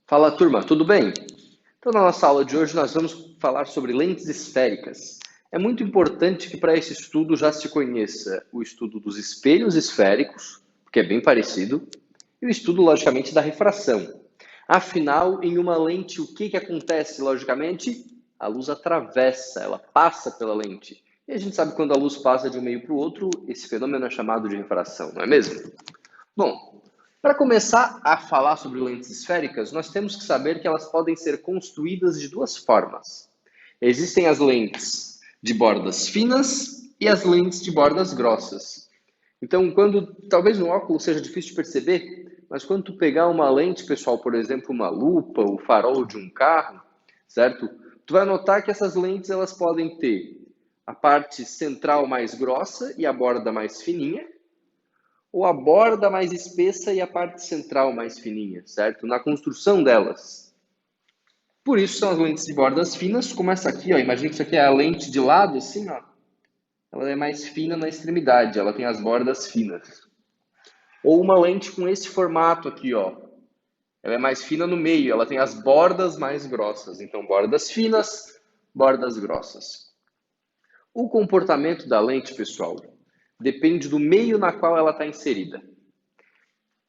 Fala, turma, tudo bem? Então, na nossa aula de hoje, nós vamos falar sobre lentes esféricas. É muito importante que para esse estudo já se conheça o estudo dos espelhos esféricos, que é bem parecido, e o estudo, logicamente, da refração. Afinal, em uma lente, o que acontece, logicamente? A luz atravessa, ela passa pela lente. E a gente sabe que quando a luz passa de um meio para o outro, esse fenômeno é chamado de refração, não é mesmo? Bom, para começar a falar sobre lentes esféricas, nós temos que saber que elas podem ser construídas de duas formas. Existem as lentes de bordas finas e as lentes de bordas grossas. Então, talvez no óculos seja difícil de perceber, mas quando tu pegar uma lente, pessoal, por exemplo, uma lupa, o farol de um carro, certo? Tu vai notar que essas lentes elas podem ter a parte central mais grossa e a borda mais fininha, ou a borda mais espessa e a parte central mais fininha, certo? Na construção delas. Por isso são as lentes de bordas finas, como essa aqui, ó. Imagina que isso aqui é a lente de lado, assim, ó. Ela é mais fina na extremidade, ela tem as bordas finas. Ou uma lente com esse formato aqui, ó. Ela é mais fina no meio, ela tem as bordas mais grossas. Então, bordas finas, bordas grossas. O comportamento da lente, pessoal, depende do meio na qual ela está inserida.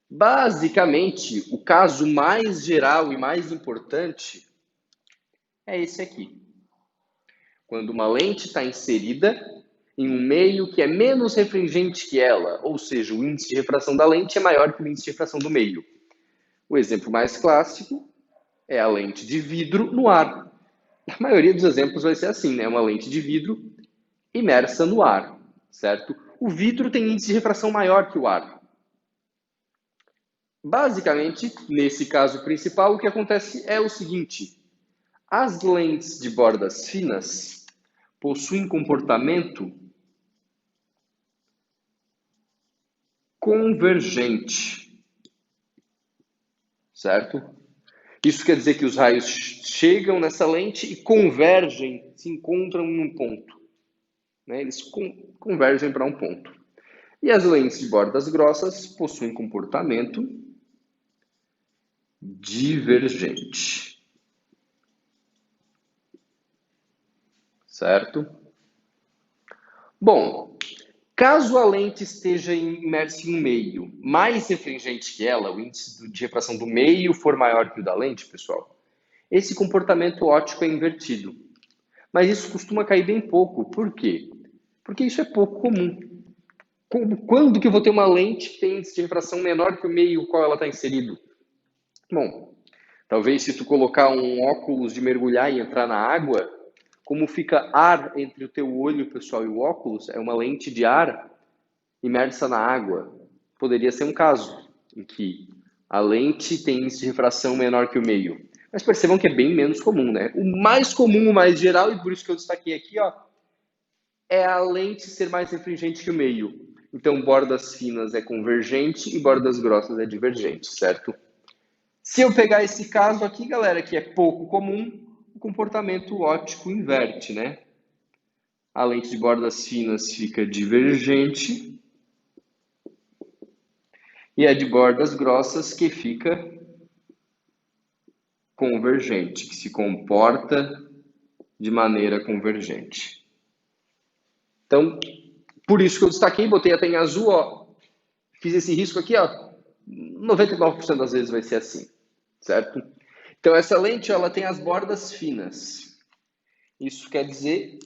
Basicamente, o caso mais geral e mais importante é esse aqui. Quando uma lente está inserida em um meio que é menos refringente que ela, ou seja, o índice de refração da lente é maior que o índice de refração do meio. O exemplo mais clássico é a lente de vidro no ar. A maioria dos exemplos vai ser assim, né? Uma lente de vidro imersa no ar, certo? O vidro tem índice de refração maior que o ar. Basicamente, nesse caso principal, o que acontece é o seguinte: as lentes de bordas finas possuem comportamento convergente, certo? Isso quer dizer que os raios chegam nessa lente e convergem, se encontram em um ponto, né? Eles convergem para um ponto. E as lentes de bordas grossas possuem comportamento divergente, certo? Bom, caso a lente esteja imersa em um meio mais refringente que ela, o índice de refração do meio for maior que o da lente, pessoal, esse comportamento óptico é invertido. Mas isso costuma cair bem pouco. Por quê? Porque isso é pouco comum. Quando que eu vou ter uma lente que tem índice de refração menor que o meio no qual ela está inserido? Bom, talvez se tu colocar um óculos de mergulhar e entrar na água, como fica ar entre o teu olho, pessoal, e o óculos, é uma lente de ar imersa na água. Poderia ser um caso em que a lente tem índice de refração menor que o meio. Mas percebam que é bem menos comum, né? O mais comum, o mais geral, e por isso que eu destaquei aqui, ó, é a lente ser mais refringente que o meio. Então, bordas finas é convergente e bordas grossas é divergente, certo? Se eu pegar esse caso aqui, galera, que é pouco comum, o comportamento óptico inverte, né? A lente de bordas finas fica divergente e a de bordas grossas que fica convergente, que se comporta de maneira convergente. Então, por isso que eu destaquei, botei até em azul, ó, fiz esse risco aqui, ó, 99% das vezes vai ser assim, certo? Então, essa lente, ela tem as bordas finas. Isso quer dizer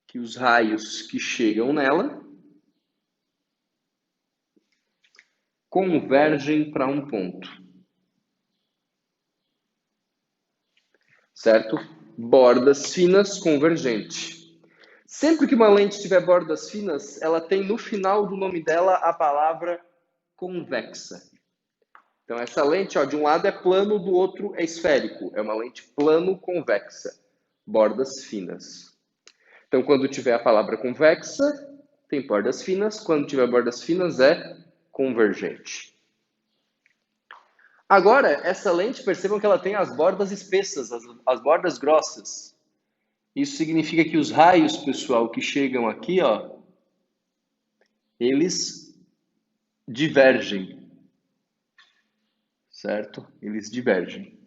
que os raios que chegam nela convergem para um ponto, certo? Bordas finas convergente. Sempre que uma lente tiver bordas finas, ela tem no final do nome dela a palavra convexa. Então, essa lente, ó, de um lado é plano, do outro é esférico. É uma lente plano-convexa. Bordas finas. Então, quando tiver a palavra convexa, tem bordas finas. Quando tiver bordas finas, é convergente. Agora, essa lente, percebam que ela tem as bordas espessas, as bordas grossas. Isso significa que os raios, pessoal, que chegam aqui, ó, eles divergem, certo? Eles divergem.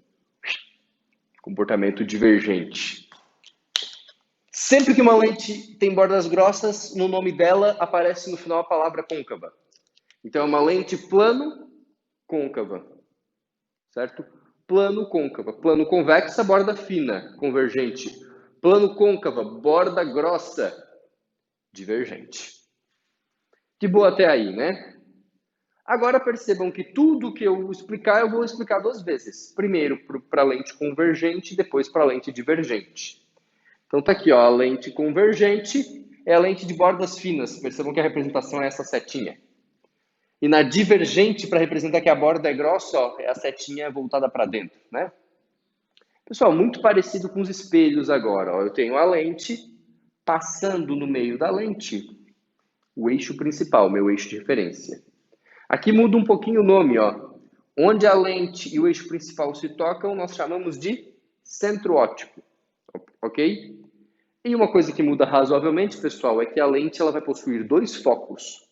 Comportamento divergente. Sempre que uma lente tem bordas grossas, no nome dela aparece no final a palavra côncava. Então é uma lente plano-côncava, certo? Plano-côncava. Plano convexa, borda fina, convergente. Plano côncava, borda grossa, divergente. De boa até aí, né? Agora percebam que tudo que eu explicar, eu vou explicar duas vezes. Primeiro para a lente convergente, depois para a lente divergente. Então tá aqui, ó, a lente convergente é a lente de bordas finas. Percebam que a representação é essa setinha. E na divergente, para representar que a borda é grossa, ó, é a setinha voltada para dentro, né? Pessoal, muito parecido com os espelhos agora. Ó. Eu tenho a lente, passando no meio da lente, o eixo principal, meu eixo de referência. Aqui muda um pouquinho o nome, ó. Onde a lente e o eixo principal se tocam, nós chamamos de centro óptico, ok? E uma coisa que muda razoavelmente, pessoal, é que a lente ela vai possuir dois focos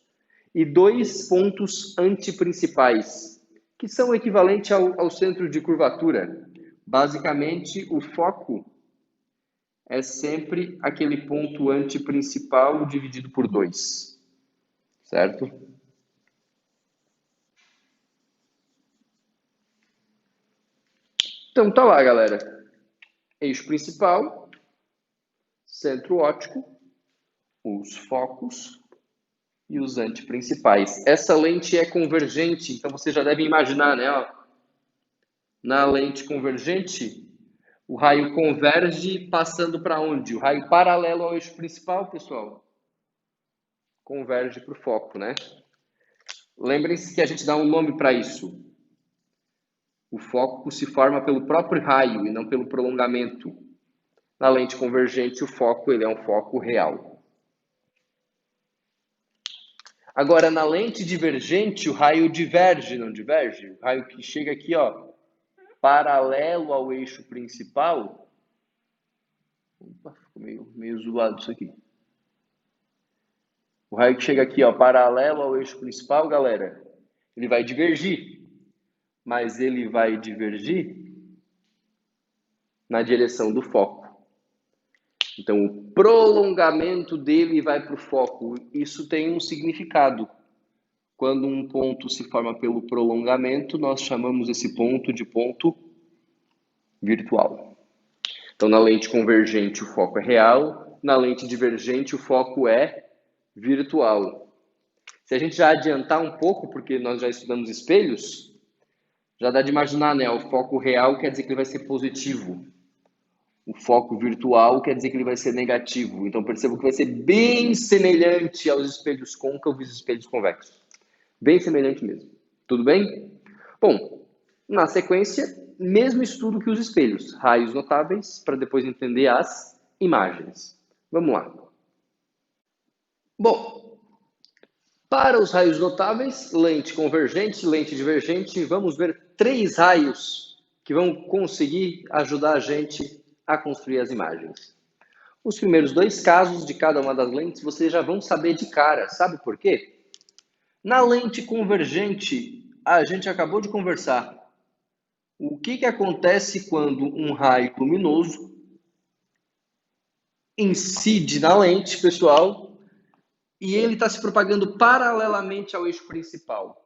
e dois pontos antiprincipais, que são equivalentes ao centro de curvatura. Basicamente, o foco é sempre aquele ponto antiprincipal dividido por 2, certo? Então tá lá, galera. Eixo principal, centro óptico, os focos e os antiprincipais. Essa lente é convergente, então você já deve imaginar, né? Ó, na lente convergente, o raio converge passando para onde? O raio paralelo ao eixo principal, pessoal, converge para o foco, né? Lembrem-se que a gente dá um nome para isso. O foco se forma pelo próprio raio e não pelo prolongamento. Na lente convergente, o foco ele é um foco real. Agora, na lente divergente, o raio diverge, não diverge? O raio que chega aqui, ó, paralelo ao eixo principal. Opa, ficou meio zoado isso aqui. O raio que chega aqui, ó, paralelo ao eixo principal, galera, ele vai divergir. Mas ele vai divergir na direção do foco. Então, o prolongamento dele vai para o foco. Isso tem um significado. Quando um ponto se forma pelo prolongamento, nós chamamos esse ponto de ponto virtual. Então, na lente convergente, o foco é real. Na lente divergente, o foco é virtual. Se a gente já adiantar um pouco, porque nós já estudamos espelhos, já dá de imaginar, né? O foco real quer dizer que ele vai ser positivo. O foco virtual quer dizer que ele vai ser negativo. Então, percebo que vai ser bem semelhante aos espelhos côncavos e espelhos convexos. Bem semelhante mesmo. Tudo bem? Bom, na sequência, mesmo estudo que os espelhos. Raios notáveis, para depois entender as imagens. Vamos lá. Bom, para os raios notáveis, lente convergente, lente divergente, vamos ver 3 raios que vão conseguir ajudar a gente a construir as imagens. Os primeiros 2 casos de cada uma das lentes vocês já vão saber de cara. Sabe por quê? Na lente convergente, a gente acabou de conversar. O que acontece quando um raio luminoso incide na lente, pessoal, e ele está se propagando paralelamente ao eixo principal?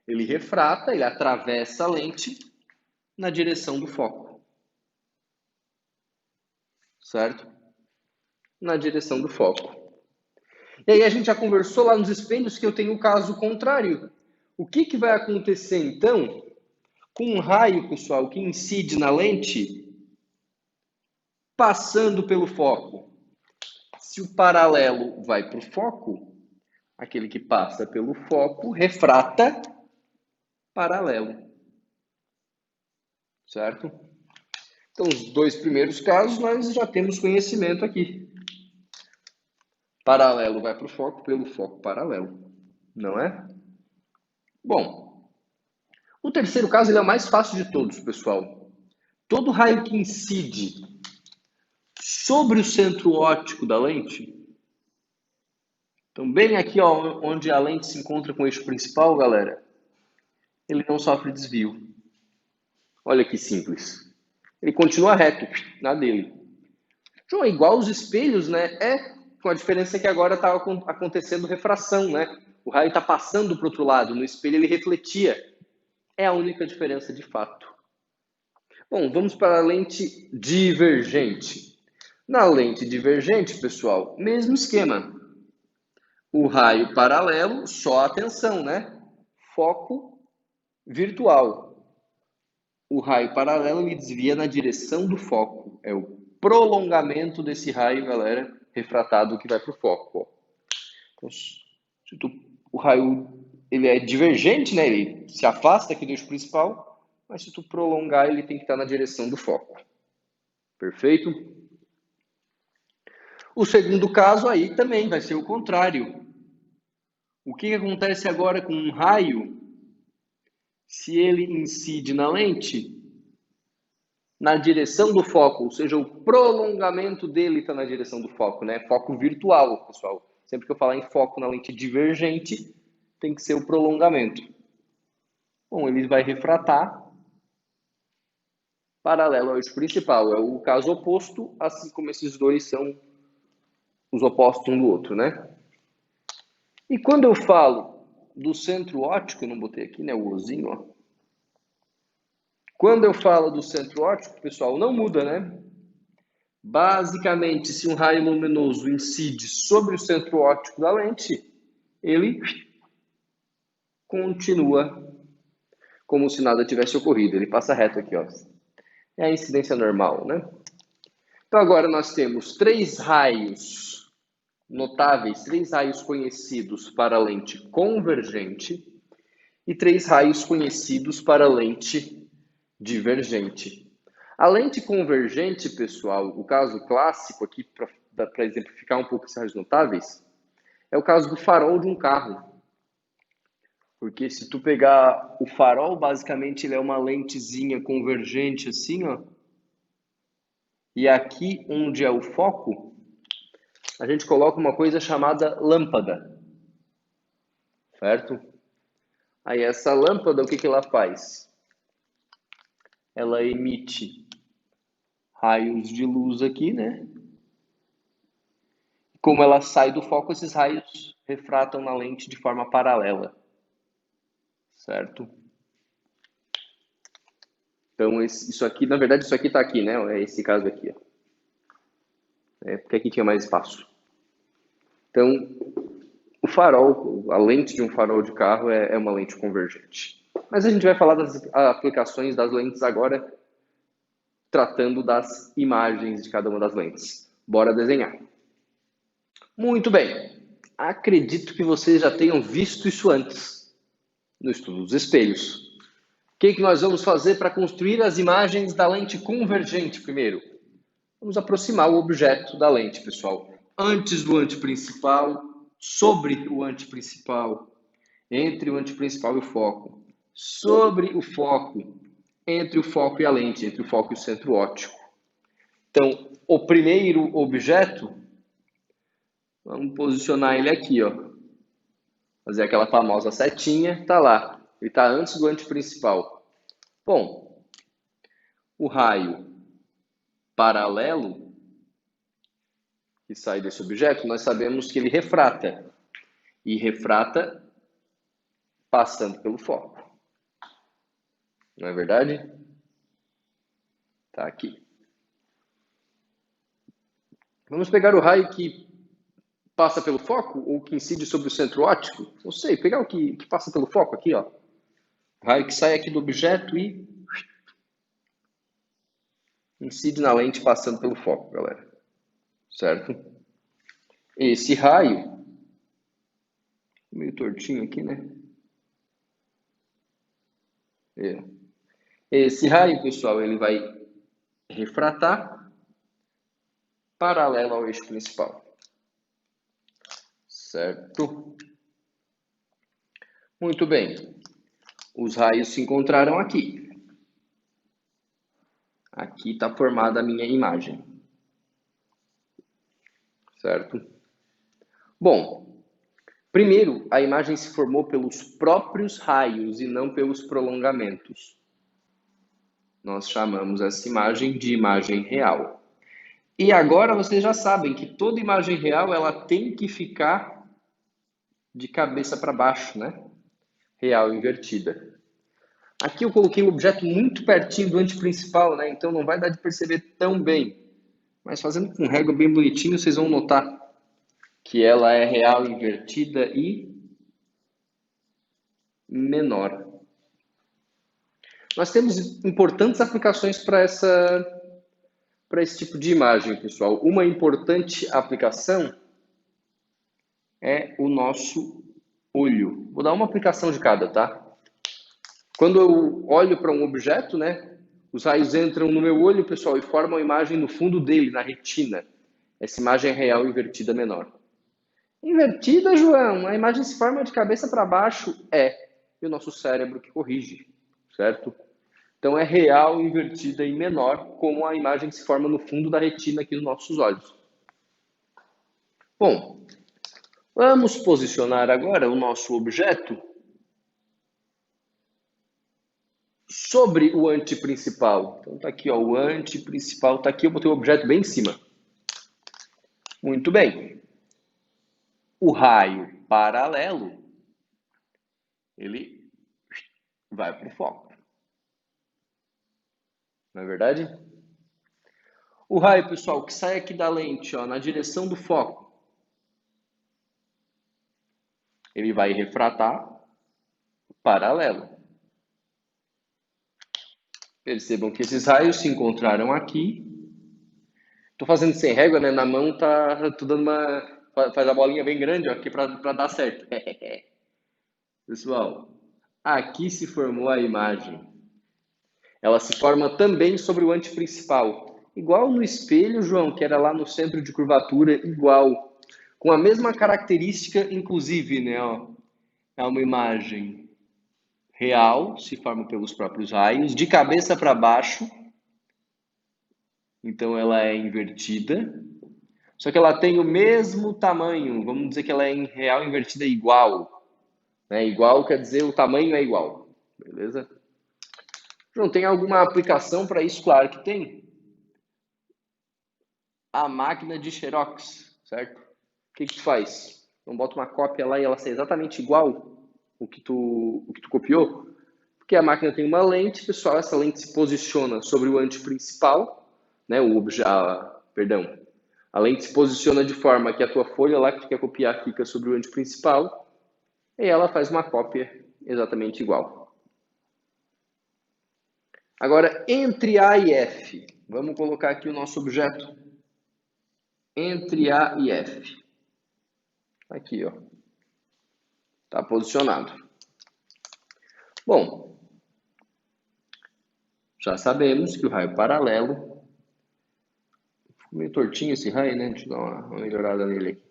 Ele refrata, ele atravessa a lente na direção do foco. Certo? Na direção do foco. E aí a gente já conversou lá nos espelhos que eu tenho o caso contrário. O que vai acontecer então com um raio, pessoal, que incide na lente passando pelo foco? Se o paralelo vai para o foco, aquele que passa pelo foco refrata paralelo. Certo? Então, os 2 primeiros casos nós já temos conhecimento aqui. Paralelo vai para o foco, pelo foco paralelo. Não é? Bom, o terceiro caso ele é o mais fácil de todos, pessoal. Todo raio que incide sobre o centro óptico da lente, então bem aqui onde a lente se encontra com o eixo principal, galera, ele não sofre desvio. Olha que simples. Ele continua reto na dele. João, é igual os espelhos, né? Com a diferença que agora está acontecendo refração, né? O raio está passando para o outro lado. No espelho ele refletia. É a única diferença de fato. Bom, vamos para a lente divergente. Na lente divergente, pessoal, mesmo esquema. O raio paralelo, só atenção, né? Foco virtual. O raio paralelo ele desvia na direção do foco. É o prolongamento desse raio, galera, refratado que vai para o foco. Ó. Então, o raio ele é divergente, né? Ele se afasta aqui do eixo principal, mas se tu prolongar, ele tem que estar na direção do foco. Perfeito? O segundo caso aí também vai ser o contrário. O que acontece agora com um raio se ele incide na lente? Na direção do foco, ou seja, o prolongamento dele está na direção do foco, né? Foco virtual, pessoal. Sempre que eu falar em foco na lente divergente, tem que ser o prolongamento. Bom, ele vai refratar paralelo ao eixo principal. É o caso oposto, assim como esses dois são os opostos um do outro, né? E quando eu falo do centro óptico, eu não botei aqui, né? O ozinho, ó. Quando eu falo do centro óptico, pessoal, não muda, né? Basicamente, se um raio luminoso incide sobre o centro óptico da lente, ele continua como se nada tivesse ocorrido. Ele passa reto aqui, ó. É a incidência normal, né? Então agora nós temos 3 raios notáveis, 3 raios conhecidos para a lente convergente e 3 raios conhecidos para a lente divergente. A lente convergente, pessoal, o caso clássico aqui, para exemplificar um pouco esses raios notáveis, é o caso do farol de um carro. Porque se tu pegar o farol, basicamente ele é uma lentezinha convergente assim, ó. E aqui onde é o foco, a gente coloca uma coisa chamada lâmpada. Certo? Aí essa lâmpada, o que que ela faz? Ela emite raios de luz aqui, né? Como ela sai do foco, esses raios refratam na lente de forma paralela. Certo? Então, isso aqui, na verdade, isso aqui está aqui, né? É esse caso aqui, ó. Porque aqui tinha mais espaço. Então, o farol, a lente de um farol de carro é uma lente convergente. Mas a gente vai falar das aplicações das lentes agora, tratando das imagens de cada uma das lentes. Bora desenhar. Muito bem. Acredito que vocês já tenham visto isso antes, no estudo dos espelhos. O que nós vamos fazer para construir as imagens da lente convergente primeiro? Vamos aproximar o objeto da lente, pessoal. Antes do anteprincipal, sobre o anteprincipal, entre o anteprincipal e o foco, sobre o foco, entre o foco e a lente, entre o foco e o centro óptico. Então, o primeiro objeto, vamos posicionar ele aqui, ó. Fazer aquela famosa setinha, tá lá. Ele está antes do anteprincipal. Bom, o raio paralelo que sai desse objeto, nós sabemos que ele refrata. E refrata passando pelo foco. Não é verdade? Tá aqui. Vamos pegar o raio que passa pelo foco ou que incide sobre o centro óptico? Não sei, pegar o que passa pelo foco aqui, ó. O raio que sai aqui do objeto e incide na lente passando pelo foco, galera. Certo? Esse raio, meio tortinho aqui, né? Esse raio, pessoal, ele vai refratar paralelo ao eixo principal. Certo? Muito bem. Os raios se encontraram aqui. Aqui está formada a minha imagem. Certo? Bom, primeiro, a imagem se formou pelos próprios raios e não pelos prolongamentos. nós chamamos essa imagem de imagem real. E agora vocês já sabem que toda imagem real ela tem que ficar de cabeça para baixo, né? Real invertida. Aqui eu coloquei o objeto muito pertinho do anteprincipal, né? Então não vai dar de perceber tão bem. Mas fazendo com régua bem bonitinho, vocês vão notar que ela é real invertida e menor. Nós temos importantes aplicações para esse tipo de imagem, pessoal. Uma importante aplicação é o nosso olho. Vou dar uma aplicação de cada, tá? Quando eu olho para um objeto, né, os raios entram no meu olho, pessoal, e formam a imagem no fundo dele, na retina. Essa imagem é real invertida menor. Invertida, João? A imagem se forma de cabeça para baixo? É. E o nosso cérebro que corrige, certo? Então é real invertida e menor, como a imagem se forma no fundo da retina aqui dos nossos olhos. Bom, vamos posicionar agora o nosso objeto sobre o anteprincipal. Então tá aqui, ó, o anteprincipal tá aqui, eu botei o objeto bem em cima. Muito bem. O raio paralelo, ele vai para o foco. Não é verdade? O raio, pessoal, que sai aqui da lente, ó, na direção do foco, ele vai refratar paralelo. Percebam que esses raios se encontraram aqui. Estou fazendo sem régua, né? Na mão tô dando faz a bolinha bem grande, ó, aqui para dar certo. Pessoal, aqui se formou a imagem. Ela se forma também sobre o anteprincipal. Igual no espelho, João, que era lá no centro de curvatura, igual. Com a mesma característica, inclusive, né? Ó, é uma imagem real, se forma pelos próprios raios, de cabeça para baixo. Então ela é invertida. Só que ela tem o mesmo tamanho. Vamos dizer que ela é em real invertida igual. Né? Igual quer dizer o tamanho é igual. Beleza? João, tem alguma aplicação para isso? Claro que tem. A máquina de Xerox, certo? O que tu faz? Não bota uma cópia lá e ela sai exatamente igual o que tu copiou? Porque a máquina tem uma lente, pessoal, essa lente se posiciona sobre o anteprincipal, né? Perdão. A lente se posiciona de forma que a tua folha lá que tu quer copiar fica sobre o anteprincipal e ela faz uma cópia exatamente igual. Agora, entre A e F, vamos colocar aqui o nosso objeto. Entre A e F. Aqui, ó. Está posicionado. Bom, já sabemos que o raio paralelo... Ficou meio tortinho esse raio, né? Deixa eu dar uma melhorada nele aqui.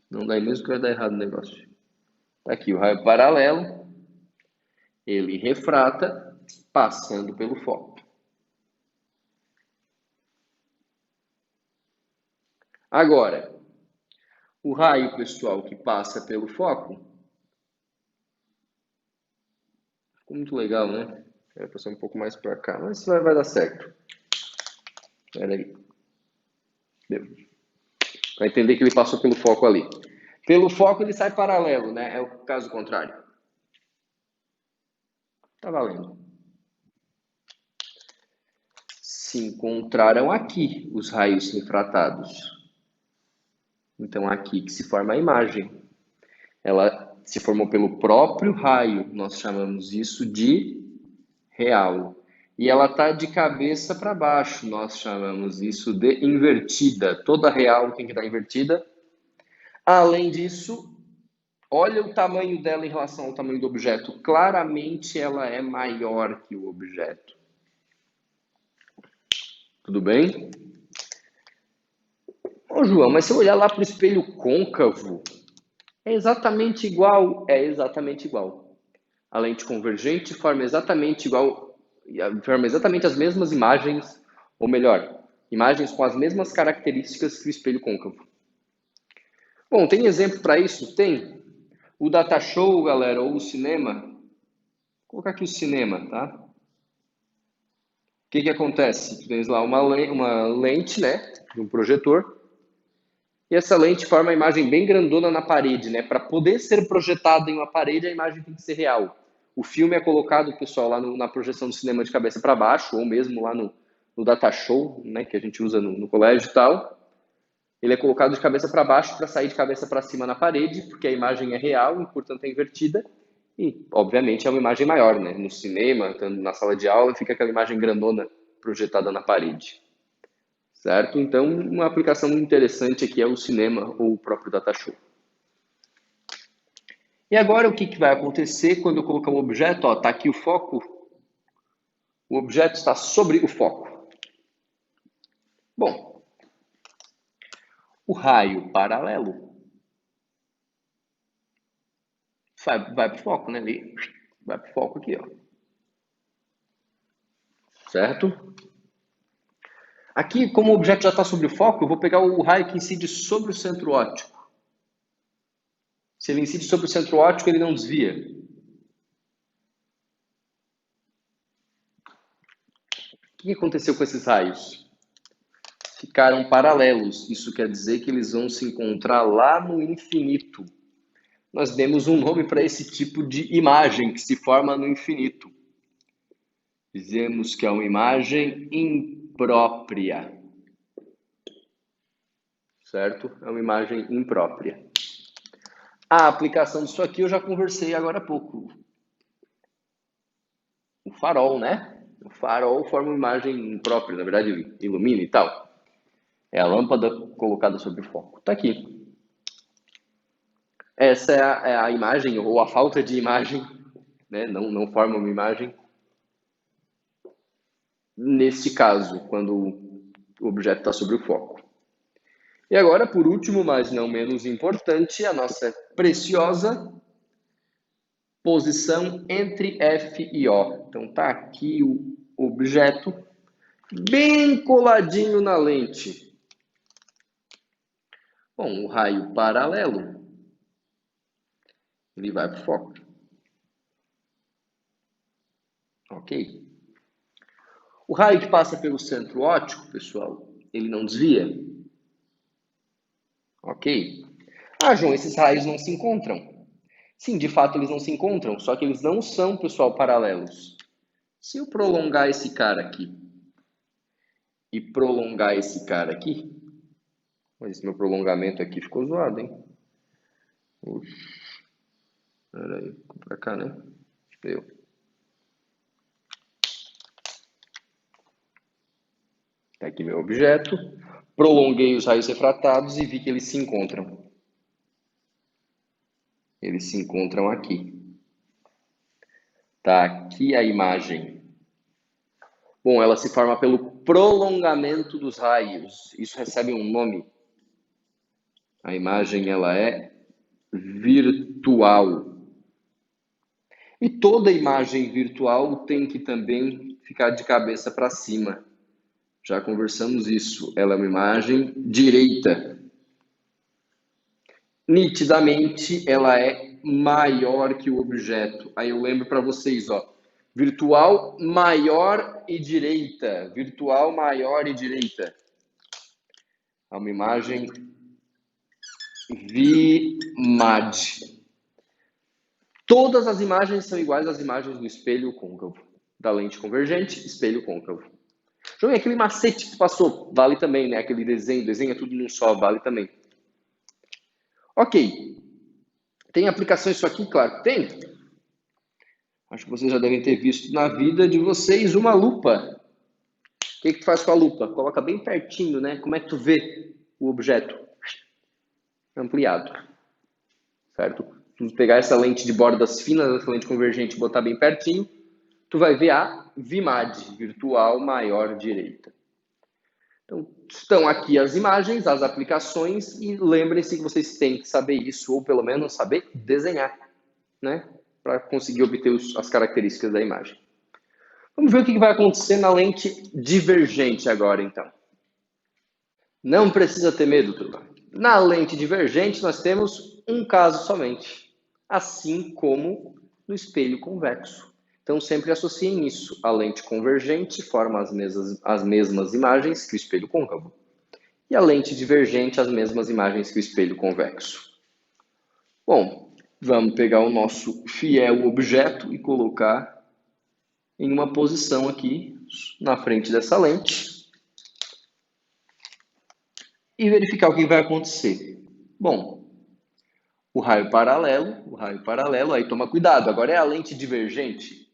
Não dá mesmo que vai dar errado o negócio. Tá aqui, o raio paralelo, ele refrata passando pelo foco. Agora, o raio, pessoal, que passa pelo foco, ficou muito legal, né? Vai passar um pouco mais para cá, mas vai dar certo. Peraí. Deu. Vai entender que ele passou pelo foco ali. Pelo foco ele sai paralelo, né? É o caso contrário. Tá valendo. Se encontraram aqui os raios refratados. Então aqui que se forma a imagem. Ela se formou pelo próprio raio. Nós chamamos isso de real. E ela está de cabeça para baixo. Nós chamamos isso de invertida. Toda real tem que estar invertida. Além disso, olha o tamanho dela em relação ao tamanho do objeto. Claramente ela é maior que o objeto. Tudo bem? Ô, João, mas se eu olhar lá para o espelho côncavo, é exatamente igual? É exatamente igual. A lente convergente forma exatamente igual, forma exatamente as mesmas imagens, ou melhor, imagens com as mesmas características que o espelho côncavo. Bom, tem exemplo para isso? Tem. O data show, galera, ou o cinema. Vou colocar aqui o cinema, tá? que acontece? Tu tens lá uma lente, né, de um projetor, e essa lente forma uma imagem bem grandona na parede, né? Para poder ser projetada em uma parede, a imagem tem que ser real. O filme é colocado, pessoal, lá na projeção do cinema de cabeça para baixo, ou mesmo lá no data show, né, que a gente usa no colégio e tal. Ele é colocado de cabeça para baixo para sair de cabeça para cima na parede, porque a imagem é real e, portanto, é invertida. E, obviamente, é uma imagem maior, né? No cinema, na sala de aula, fica aquela imagem grandona projetada na parede. Certo? Então, uma aplicação muito interessante aqui é o cinema ou o próprio data show. E agora, o que vai acontecer quando eu colocar um objeto? Está aqui o foco. O objeto está sobre o foco. Bom, o raio paralelo vai para o foco, né? Ele vai para o foco aqui, ó. Certo? Aqui, como o objeto já está sobre o foco, eu vou pegar o raio que incide sobre o centro óptico. Se ele incide sobre o centro óptico, ele não desvia. O que aconteceu com esses raios? Ficaram paralelos. Isso quer dizer que eles vão se encontrar lá no infinito. Nós demos um nome para esse tipo de imagem que se forma no infinito. Dizemos que é uma imagem imprópria. Certo? É uma imagem imprópria. A aplicação disso aqui eu já conversei agora há pouco. O farol, né? O farol forma uma imagem imprópria, na verdade ilumina e tal. É a lâmpada colocada sobre o foco. Está aqui. Essa é a imagem, ou a falta de imagem, né? Não forma uma imagem. Neste caso, quando o objeto está sobre o foco. E agora, por último, mas não menos importante, a nossa preciosa posição entre F e O. Então, está aqui o objeto bem coladinho na lente. Bom, o raio paralelo, ele vai para o foco. Ok? O raio que passa pelo centro óptico, pessoal, ele não desvia. Ok? Ah, João, esses raios não se encontram. Sim, de fato eles não se encontram, só que eles não são, pessoal, paralelos. Se eu prolongar esse cara aqui e prolongar esse cara aqui, mas esse meu prolongamento aqui ficou zoado, hein? Oxi. Peraí, pra cá, né? Eu. Tá aqui meu objeto. Prolonguei os raios refratados e vi que eles se encontram. Eles se encontram aqui. Tá aqui a imagem. Bom, ela se forma pelo prolongamento dos raios. Isso recebe um nome. A imagem, ela é virtual. E toda imagem virtual tem que também ficar de cabeça para cima. Já conversamos isso. Ela é uma imagem direita. Nitidamente, ela é maior que o objeto. Aí eu lembro para vocês, ó. Virtual, maior e direita. Virtual, maior e direita. É uma imagem VMAD. Todas as imagens são iguais às imagens do espelho côncavo. Da lente convergente, espelho côncavo. João, e aquele macete que passou, vale também, né? Aquele desenha tudo num só, vale também. Ok. Tem aplicação isso aqui? Claro que tem. Acho que vocês já devem ter visto na vida de vocês uma lupa. O que tu faz com a lupa? Coloca bem pertinho, né? Como é que tu vê o objeto? Ampliado. Certo? Se tu pegar essa lente de bordas finas, essa lente convergente e botar bem pertinho, tu vai ver a VMAD, virtual maior direita. Então, estão aqui as imagens, as aplicações, e lembrem-se que vocês têm que saber isso, ou pelo menos saber desenhar, né? Para conseguir obter as características da imagem. Vamos ver o que vai acontecer na lente divergente agora, então. Não precisa ter medo, turma. Na lente divergente, nós temos um caso somente, assim como no espelho convexo. Então, sempre associem isso. A lente convergente forma as mesmas imagens que o espelho côncavo. E a lente divergente, as mesmas imagens que o espelho convexo. Bom, vamos pegar o nosso fiel objeto e colocar em uma posição aqui na frente dessa lente e verificar o que vai acontecer. Bom, o raio paralelo, aí toma cuidado, agora é a lente divergente,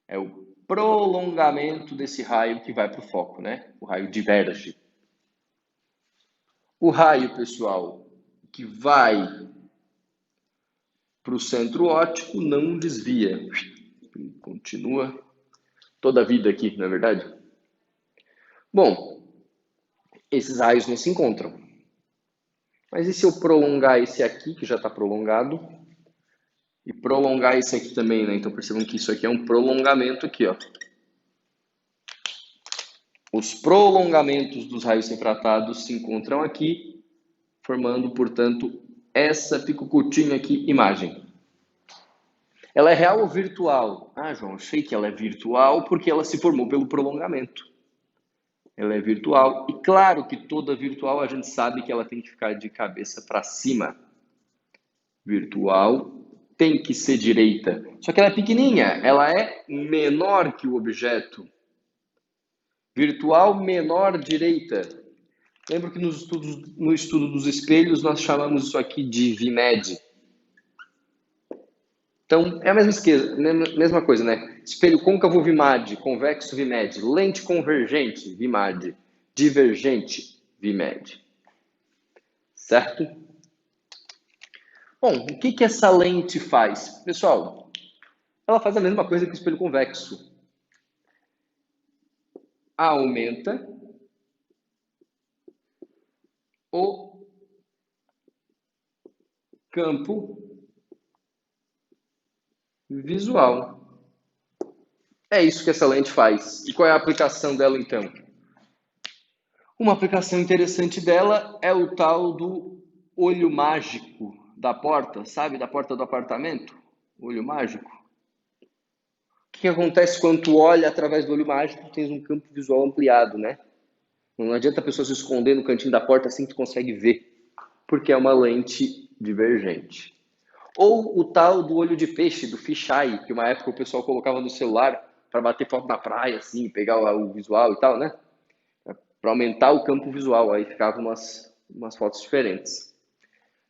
é o prolongamento desse raio que vai para o foco, né? O raio diverge. O raio, pessoal, que vai para o centro óptico não desvia, continua toda a vida aqui, não é verdade? Bom, esses raios não se encontram. Mas e se eu prolongar esse aqui, que já está prolongado, e prolongar esse aqui também, né? Então percebam que isso aqui é um prolongamento aqui, ó. Os prolongamentos dos raios refratados se encontram aqui, formando, portanto, essa picocutinha aqui, imagem. Ela é real ou virtual? Ah, João, achei que ela é virtual porque ela se formou pelo prolongamento. Ela é virtual. E claro que toda virtual a gente sabe que ela tem que ficar de cabeça para cima. Virtual tem que ser direita. Só que ela é pequenininha, ela é menor que o objeto. Virtual menor direita. Lembra que no estudo dos espelhos nós chamamos isso aqui de VMAD. Então, é a mesma coisa, né? Espelho côncavo VMAD, convexo VMAD, lente convergente VMAD, divergente VMAD. Certo? Bom, o que essa lente faz? Pessoal, ela faz a mesma coisa que o espelho convexo. Aumenta o campo visual. É isso que essa lente faz. E qual é a aplicação dela, então? Uma aplicação interessante dela é o tal do olho mágico da porta, sabe? Da porta do apartamento. Olho mágico. O que acontece quando tu olha através do olho mágico? Tu tens um campo visual ampliado, né? Não adianta a pessoa se esconder no cantinho da porta assim que tu consegue ver, porque é uma lente divergente. Ou o tal do olho de peixe, do fisheye, que uma época o pessoal colocava no celular para bater foto na praia, assim, pegar o visual e tal, né? Para aumentar o campo visual, aí ficavam umas fotos diferentes.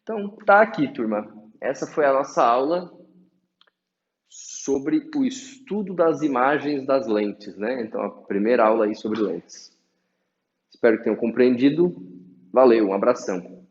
Então, tá aqui, turma. Essa foi a nossa aula sobre o estudo das imagens das lentes, né? Então, a primeira aula aí sobre lentes. Espero que tenham compreendido. Valeu, um abração.